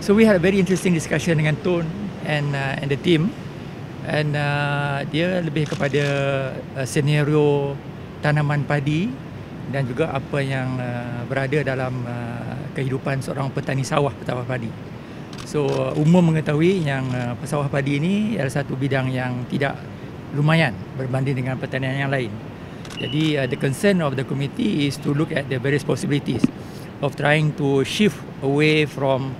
So we had a very interesting discussion dengan Tun and the team, and dia lebih kepada senario tanaman padi dan juga apa yang berada dalam kehidupan seorang petani sawah padi. So umum mengetahui yang pesawah padi ini adalah satu bidang yang tidak lumayan berbanding dengan pertanian yang lain. Jadi the concern of the committee is to look at the various possibilities of trying to shift away from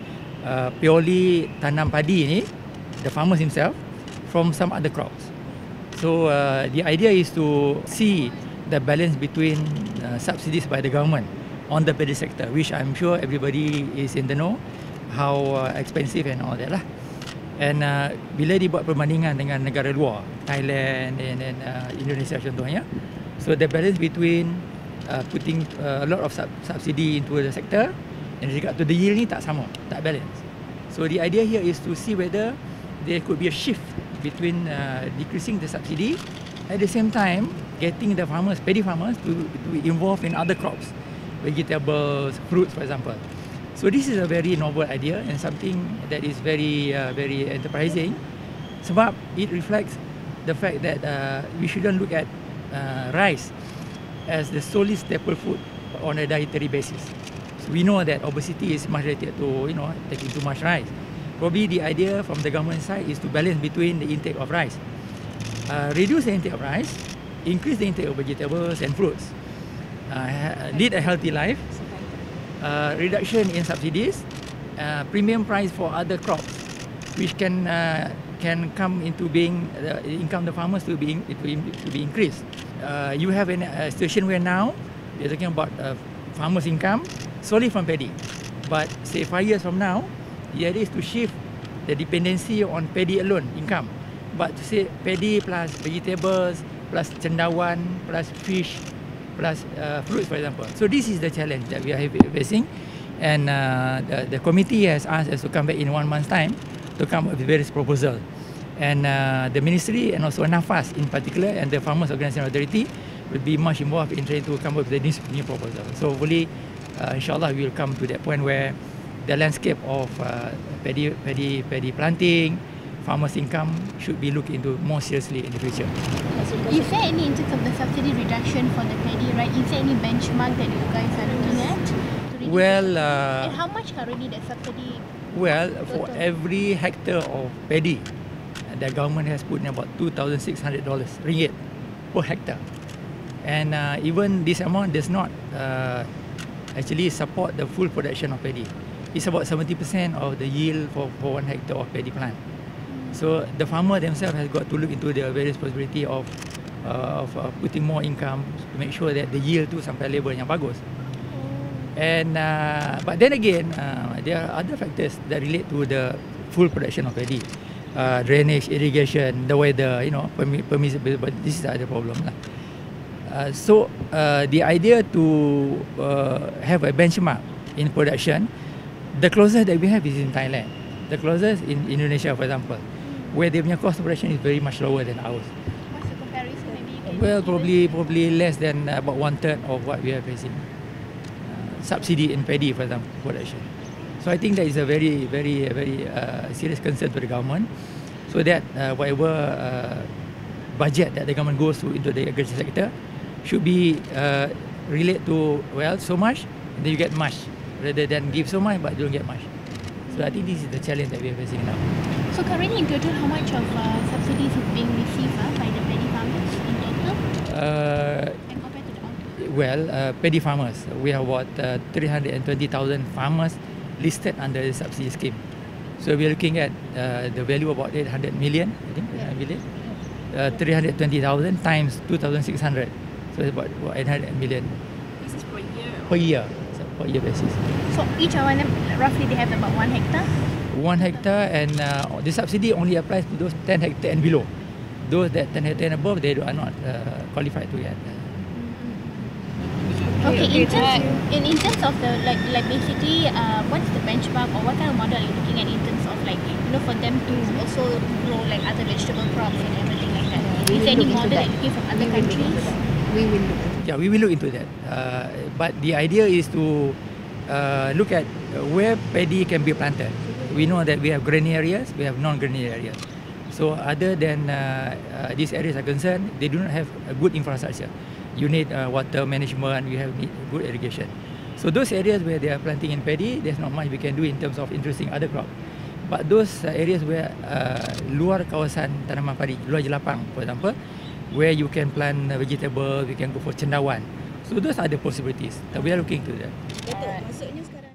purely tanam padi ini, the farmers himself, from some other crops. So the idea is to see the balance between subsidies by the government on the paddy sector, which I'm sure everybody is in the know how expensive and all that lah. And bila dibuat perbandingan dengan negara luar, Thailand and Indonesia contohnya, so the balance between putting a lot of subsidy into the sector and regard to the yield ni tak sama, tak balance. So the idea here is to see whether there could be a shift between decreasing the subsidy, at the same time getting the farmers, paddy farmers, to be involved in other crops, vegetables, fruits, for example. So this is a very novel idea and something that is very enterprising, sebab it reflects the fact that we shouldn't look at rice as the solely staple food on a dietary basis. So we know that obesity is much related to taking too much rice. Probably the idea from the government side is to balance between the intake of rice, reduce the intake of rice, increase the intake of vegetables and fruits, lead a healthy life, reduction in subsidies, premium price for other crops, which can come into being the income of the farmers to be increased. You have a situation where now we're talking about farmers' income solely from paddy, but say 5 years from now, the idea is to shift the dependency on paddy alone income, but to say paddy plus vegetables plus cendawan plus fish plus fruits, for example. So this is the challenge that we are facing, and the committee has asked us to come back in 1 month's time to come up with various proposals, and the ministry and also NAFAS in particular and the Farmers Organisation Authority will be much involved in trying to come up with this new proposal. So hopefully, inshallah, we will come to that point where the landscape of paddy planting, farmers' income should be looked into more seriously in the future. Is there any, in terms of the subsidy reduction for the paddy, right? Is there any benchmark that you guys are looking at? Well, and how much currently the subsidy? Well, for every hectare of paddy, the government has put in about $2,600 ringgit per hectare, and even this amount does not actually support the full production of paddy. It's about 70% of the yield for 1 hectare of paddy plant. So the farmer themselves has got to look into the various possibility of putting more income to make sure that the yield tu sampai level yang bagus. And but then again, there are other factors that relate to the full production of paddy, drainage, irrigation, the weather, permissible. But this is the other problem lah. So the idea to have a benchmark in production, the closest that we have is in Thailand. The closest in Indonesia, for example, where their cost of production is very much lower than ours. What's the comparison? Maybe well, probably less than about 1/3 of what we are facing. Subsidy in paddy, for example, production. So I think that is a very serious concern to the government, so that whatever budget that the government goes to into the agriculture sector should be relate to so much, and then you get much, rather than give so much but don't get much. So I think this is the challenge that we are facing now. So currently in total, how much of subsidies is being received by the paddy farmers in total? And compared to the output? Well, paddy farmers, we have about 320,000 farmers listed under the subsidy scheme. So we are looking at the value about 800 million, I think, 320,000 times 2,600. So it's about 800 million. This is per year? Per year. Per year basis. So each of them, roughly they have about 1 hectare? 1 hectare, and the subsidy only applies to those 10 hectare and below. Those that 10 hectare and above, they are not qualified to get. Okay, in terms of the like basically, what's the benchmark or what kind of model are you looking at in terms of for them to also grow like other vegetable crops and everything like that? Is there any model that you give from other countries? We will look. Yeah, we will look into that. But the idea is to look at where paddy can be planted we know that we have grainy areas, we have non-grainy areas. So other than these areas are concerned, they do not have a good infrastructure. You need water management, you need good irrigation. So those areas where they are planting in paddy, there's not much we can do in terms of introducing other crop. But those areas where luar kawasan tanaman padi, luar jelapang for example, where you can plant vegetable, you can go for cendawan. So those are the possibilities that we are looking to that. Datuk, maksudnya sekarang